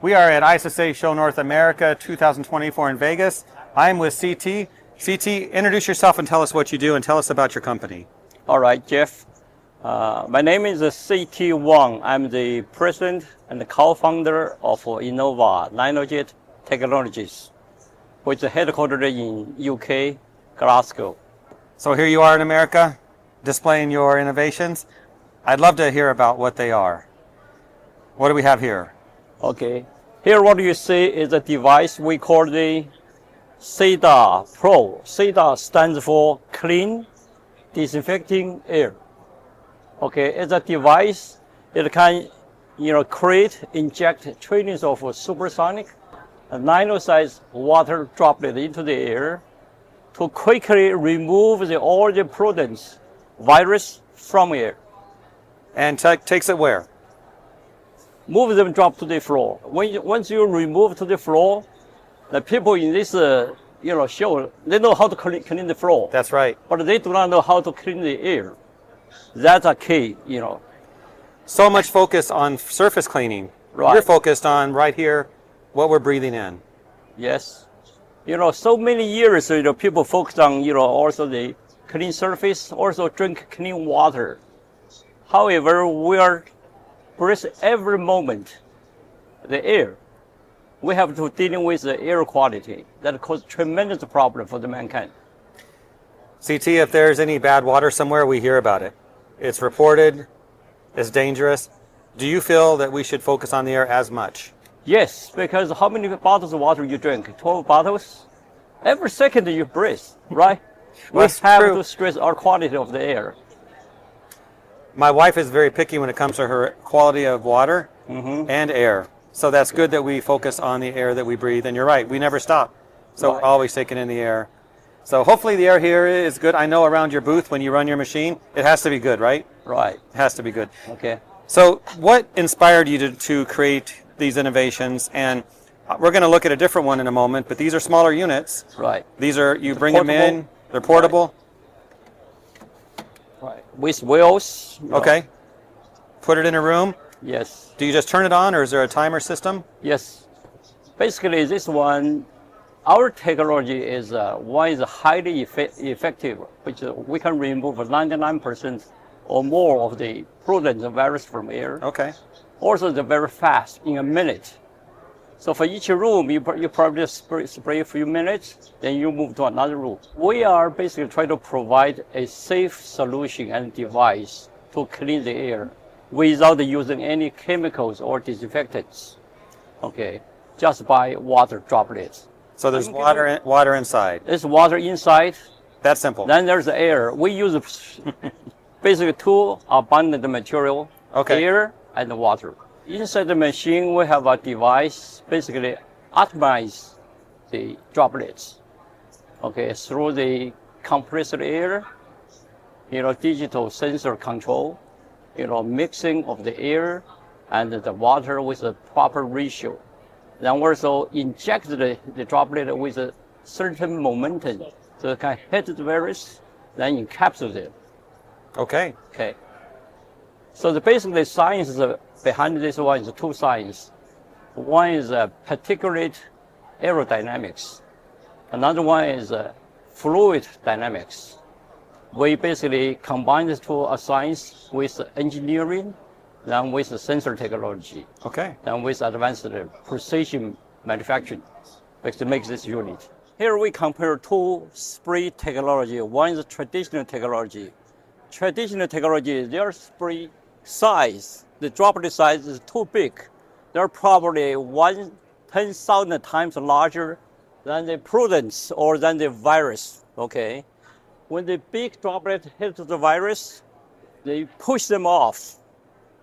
We are at ISSA Show North America 2024 in Vegas. I'm with CT. CT, introduce yourself and tell us what you do and tell us about your company. All right, Jeff. My name is CT Wang. I'm the president and the co-founder of Innova NanoJet Technologies, which is headquartered in UK, Glasgow. So here you are in America, displaying your innovations. I'd love to hear about what they are. What do we have here? Okay. Here what you see is a device we call the SIDA Pro. SIDA stands for Clean Disinfecting Air. Okay, it's a device. It can, create, inject trillions of supersonic nano-sized water droplet into the air to quickly remove all the pollutants, virus from air. And takes it where? Move them drop to the floor. Once you remove to the floor, the people in this show, they know how to clean the floor. That's right. But they do not know how to clean the air. That's a key, So much focus on surface cleaning. Right. You're focused on right here, what we're breathing in. Yes. So many years, people focus on, also the clean surface, also drink clean water. However, we are breathe every moment the air. We have to deal with the air quality that causes tremendous problem for the mankind. CT, if there's any bad water somewhere, we hear about it. It's reported, it's dangerous. Do you feel that we should focus on the air as much? Yes, because how many bottles of water you drink? 12 bottles? Every second you breathe, right? We have to stress our quality of the air. My wife is very picky when it comes to her quality of water and air. So that's good that we focus on the air that we breathe. And you're right, we never stop. So we're always taking in the air. So hopefully the air here is good. I know around your booth when you run your machine, it has to be good, right? Right. It has to be good. Okay. So what inspired you to create these innovations? And we're going to look at a different one in a moment, but these are smaller units. Right. These are, you bring them in, they're portable. Right. With wheels. Okay. Put it in a room. Yes. Do you just turn it on, or is there a timer system? Yes. Basically, this one, our technology is one is highly effective, which we can remove 99% or more of the pollutants and virus from air. Okay. Also, they're very fast, in a minute. So for each room, you probably spray a few minutes, then you move to another room. We are basically trying to provide a safe solution and device to clean the air without using any chemicals or disinfectants. Okay, just by water droplets. So there's water inside. There's water inside. That's simple. Then there's the air. We use basically two abundant material, air and water. Inside the machine, we have a device basically atomize the droplets, through the compressed air, digital sensor control, mixing of the air and the water with a proper ratio. Then also inject the droplet with a certain momentum so it can hit the virus, then encapsulate it. Okay. Okay. So basically science behind this one is two science. One is particulate aerodynamics. Another one is fluid dynamics. We basically combine these two science with engineering, then with sensor technology, then with advanced precision manufacturing, which makes this unique. Here we compare two spray technology. One is traditional technology. Traditional technology, their spray size, the droplet size is too big. They're probably 10,000 times larger than the pollutants or than the virus. Okay, when the big droplet hits the virus, they push them off.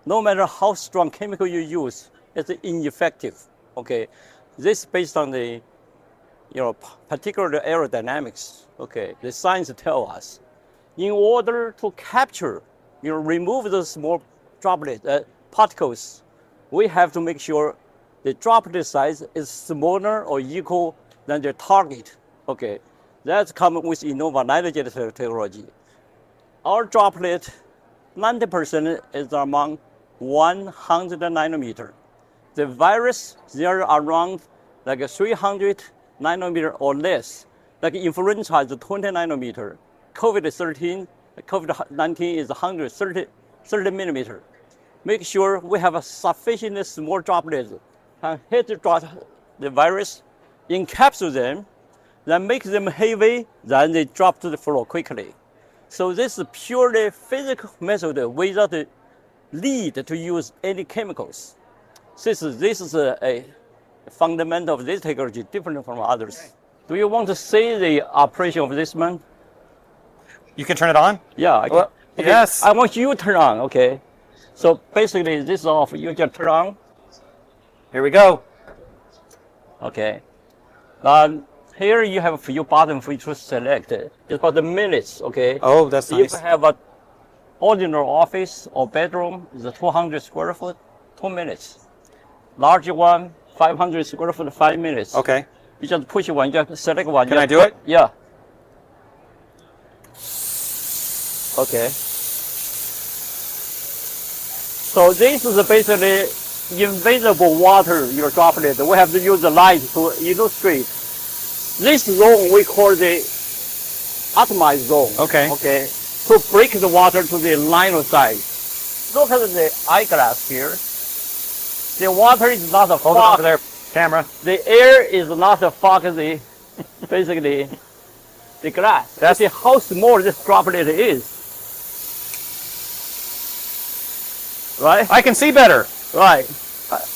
No matter how strong chemical you use, it's ineffective. Okay, this is based on the particular aerodynamics. Okay, the science tell us, in order to capture, remove those small droplet particles, we have to make sure the droplet size is smaller or equal than the target. Okay, that's common with Innova NanoJet technology. Our droplet, 90% is among 100 nanometer. the virus, they're around like a 300 nanometer or less. Like influenza is 20 nanometer. COVID-19 is 130 millimeter. Make sure we have a sufficient small droplets and hit the virus, encapsulate them, then make them heavy, then they drop to the floor quickly. So this is purely physical method without the need to use any chemicals. This is a fundamental of this technology, different from others. Do you want to see the operation of this one? You can turn it on? Yeah, I can. Well, Okay, yes. I want you to turn on, okay? So basically, this is off. You just turn on, Here we go. okay? Here you have a few buttons for you to select. It's about the minutes, okay? Oh, that's If nice. you have an ordinary office or bedroom, is 200 square foot, 2 minutes. Large one, 500 square foot, 5 minutes. Okay. You just push one, just select one. Can I do it? Yeah. Okay. So this is basically invisible water, your droplet. We have to use the light to illustrate. This zone we call the atomized zone. Okay. Okay. To break the water to the line of sight. Look at the eyeglass here. The water is not a Hold it fog. over there, camera. The air is not a fog. Basically, the glass. That's- See how small this droplet is. Right? I can see better. Right.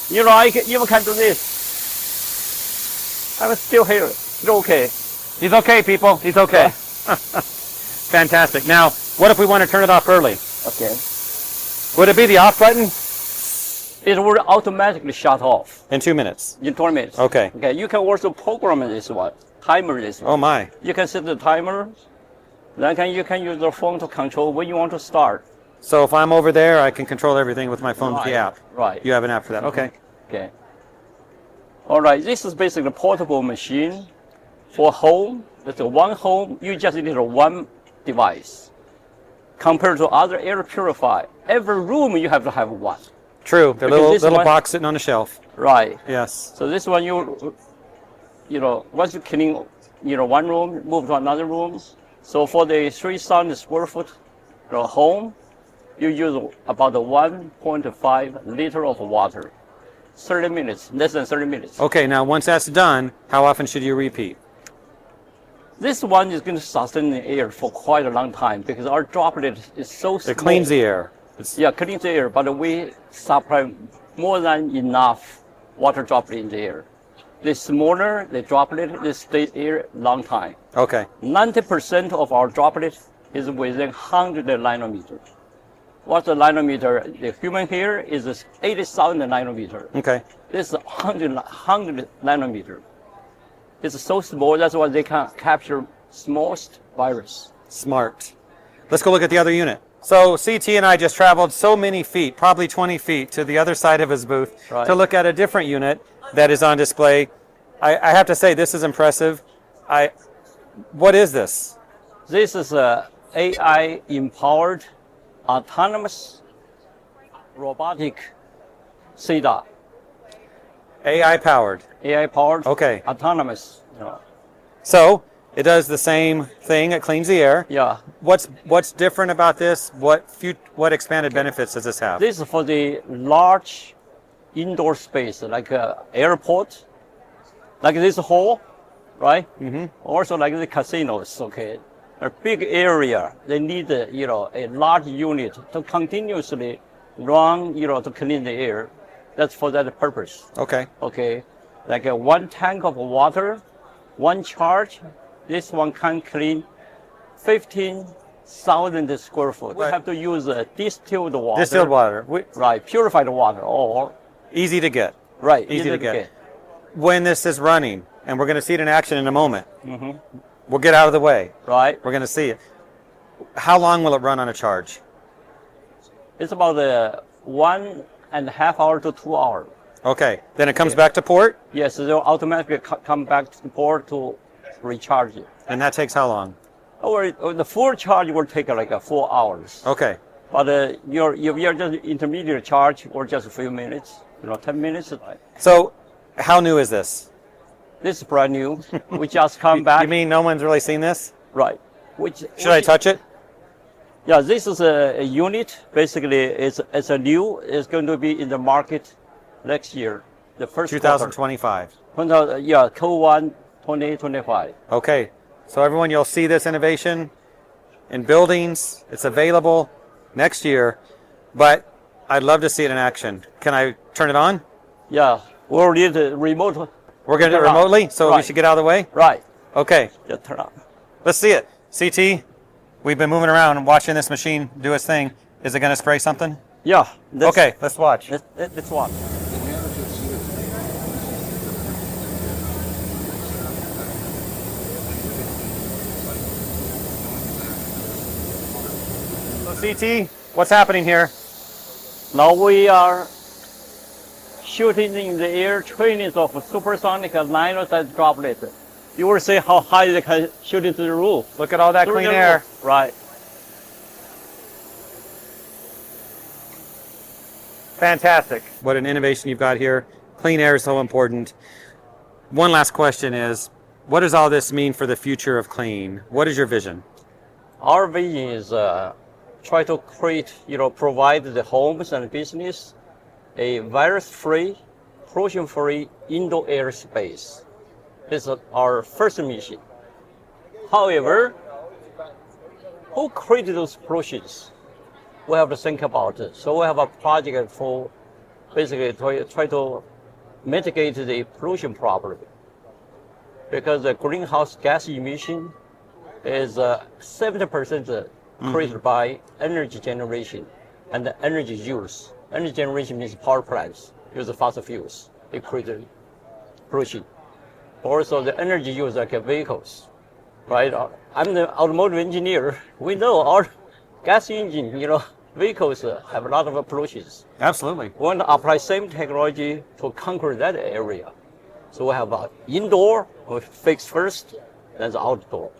You know, you can do this. I'm still here. It's okay. He's okay, people. He's okay. Fantastic. Now, what if we want to turn it off early? Okay. Would it be the off button? It will automatically shut off In 2 minutes. in 20 minutes. Okay. Okay. You can also program this one, timer this one. Oh my. You can set the timer. Then you can use the phone to control when you want to start. So if I'm over there, I can control everything with my phone with the app. Right. You have an app for that. Okay. Okay. All right. This is basically a portable machine for home. It's a one home. You just need one device. Compared to other air purifier, every room you have to have one. True. They're Because this little one- box sitting on a shelf. Right. Yes. So this one you know, once you clean, one room, move to another room. So for the 3,000 square foot home, you use about 1.5 liter of water. 30 minutes, less than 30 minutes. Okay. Now, once that's done, how often should you repeat? This one is going to sustain the air for quite a long time because our droplet is so small. It cleans the air. Yeah, cleans the air, but we supply more than enough water droplet in the air. The smaller the droplet, they stay air long time. Okay. 90% of our droplet is within 100 nanometer. What's the nanometer? The human hair is 80,000 nanometer. Okay. This is 100 nanometer. It's so small, that's why they can capture smallest virus. Smart. Let's go look at the other unit. So CT and I just traveled so many feet, probably 20 feet, to the other side of his booth Right. to look at a different unit that is on display. I have to say, this is impressive. What is this? This is a AI-empowered autonomous robotic SIDA. AI powered. AI-powered, Okay. autonomous. So it does the same thing. It cleans the air. Yeah. What's different about this? What expanded benefits does this have? This is for the large indoor space, like airport, like this hall, right? Mm-hmm. Also like the casinos, okay? A big area, they need, a large unit to continuously run, to clean the air. That's for that purpose. Okay. Okay, like one tank of water, one charge. This one can clean 15,000 square foot. We Right. have to use distilled water. Distilled water. Right, purified water, or Easy to get. right, Easy to get. When this is running, and we're going to see it in action in a moment, we'll get out of the way. Right, We're going to see it. How long will it run on a charge? it's about 1.5 hours to 2 hours. Okay. Then it comes back to port, Yes, they'll automatically come back to the port to recharge it. and that takes how long? Or the full charge will take like 4 hours. Okay. But if you're just intermediate charge, or just a few minutes. 10 minutes. So, how new is this? This is brand new. We just come back. You mean no one's really seen this? Right. Should I touch it? Yeah, this is a unit. Basically, it's a new. It's going to be in the market next year, the first 2025. quarter. Yeah, Q1 2025. Okay. So everyone, you'll see this innovation in buildings. It's available next year, but I'd love to see it in action. Can I turn it on? Yeah, we'll need a remote. We're going to do it remotely, so we Right. should get out of the way? Right. Okay. Just turn on. Let's see it. CT, we've been moving around and watching this machine do its thing. Is it going to spray something? Yeah. Okay, let's watch. Let's watch. So CT, what's happening here? Now we are shooting in the air trainings of supersonic and NanoJet droplet. You will see how high they can shoot into the roof. Look at all that Through clean the air. roof. Right. Fantastic. What an innovation you've got here. Clean air is so important. One last question is, what does all this mean for the future of clean? What is your vision? Our vision is try to create, provide the homes and business a virus-free, pollution-free indoor air space. This is our first mission. However, who created those pollutions? We have to think about it. So we have a project for basically try to mitigate the pollution problem. Because the greenhouse gas emission is 70% created by energy generation and the energy use. Energy generation means power plants use fossil fuels. They create pollution. Also, the energy use like vehicles, right? I'm the automotive engineer. We know our gas engine, vehicles have a lot of pollutions. Absolutely. We want to apply same technology to conquer that area. So we have indoor, we fix first, then the outdoor.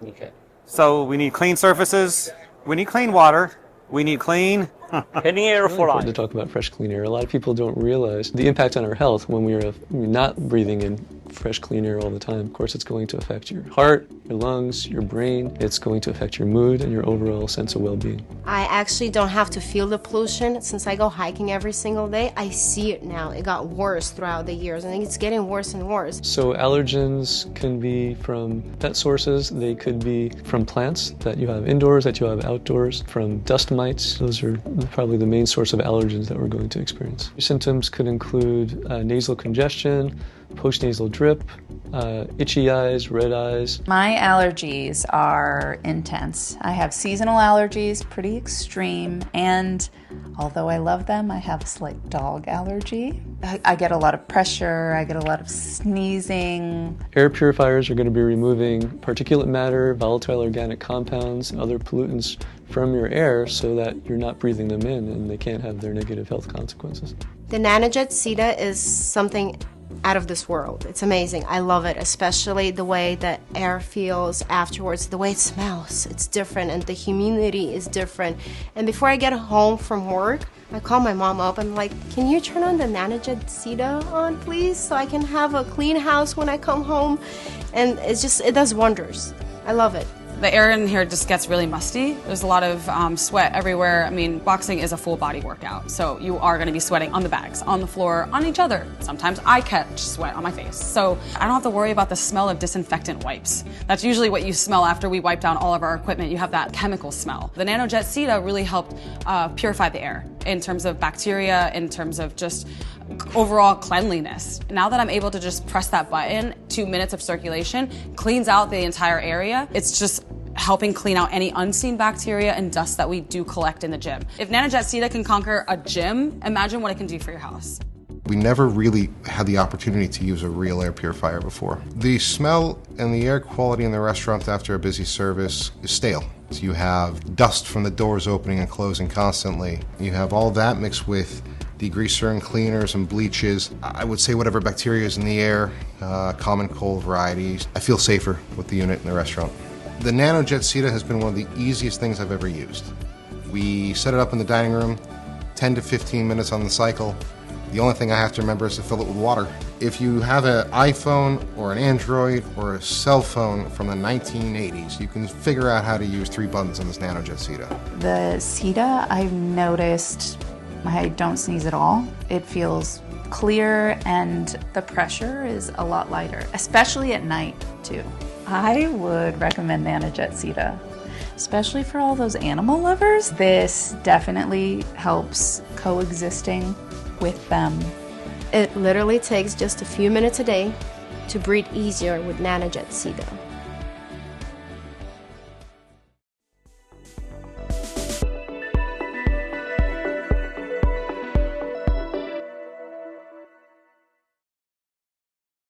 Okay. So we need clean surfaces, we need clean water, we need clean Clean air for life. To talk about fresh, clean air. A lot of people don't realize the impact on our health when we're not breathing in fresh, clean air all the time. Of course, it's going to affect your heart, your lungs, your brain. It's going to affect your mood and your overall sense of well-being. I actually don't have to feel the pollution. Since I go hiking every single day, I see it now. It got worse throughout the years. I think it's getting worse and worse. So allergens can be from pet sources. They could be from plants that you have indoors, that you have outdoors, from dust mites. Those are probably the main source of allergens that we're going to experience. Your symptoms could include nasal congestion, postnasal drip, itchy eyes, red eyes. My allergies are intense. I have seasonal allergies, pretty extreme, and although I love them, I have a slight dog allergy. I get a lot of pressure, I get a lot of sneezing. Air purifiers are going to be removing particulate matter, volatile organic compounds, and other pollutants from your air so that you're not breathing them in and they can't have their negative health consequences. The NanoJet CETA is something out of this world. It's amazing. I love it, especially the way the air feels afterwards, the way it smells. It's different and the humidity is different. And before I get home from work, I call my mom up. I'm like, can you turn on the NanoJet CETA on, please, so I can have a clean house when I come home? And it does wonders. I love it. The air in here just gets really musty. There's a lot of sweat everywhere. I mean, boxing is a full body workout, so you are going to be sweating on the bags, on the floor, on each other. Sometimes I catch sweat on my face. So I don't have to worry about the smell of disinfectant wipes. That's usually what you smell after we wipe down all of our equipment. You have that chemical smell. The NanoJet CETA really helped purify the air in terms of bacteria, in terms of just overall cleanliness. Now that I'm able to just press that button, 2 minutes of circulation cleans out the entire area. It's just helping clean out any unseen bacteria and dust that we do collect in the gym. If NanoJet CETA can conquer a gym, imagine what it can do for your house. We never really had the opportunity to use a real air purifier before. The smell and the air quality in the restaurant after a busy service is stale. So you have dust from the doors opening and closing constantly. You have all that mixed with degreaser and cleaners and bleaches. I would say whatever bacteria is in the air, common cold varieties. I feel safer with the unit in the restaurant. The NanoJet CETA has been one of the easiest things I've ever used. We set it up in the dining room, 10 to 15 minutes on the cycle. The only thing I have to remember is to fill it with water. If you have an iPhone or an Android or a cell phone from the 1980s, you can figure out how to use 3 buttons on this NanoJet Sita. The Sita, I've noticed I don't sneeze at all. It feels clear and the pressure is a lot lighter, especially at night too. I would recommend NanoJet Sita, especially for all those animal lovers. This definitely helps coexisting with them. It literally takes just a few minutes a day to breathe easier with NanoJet Sita.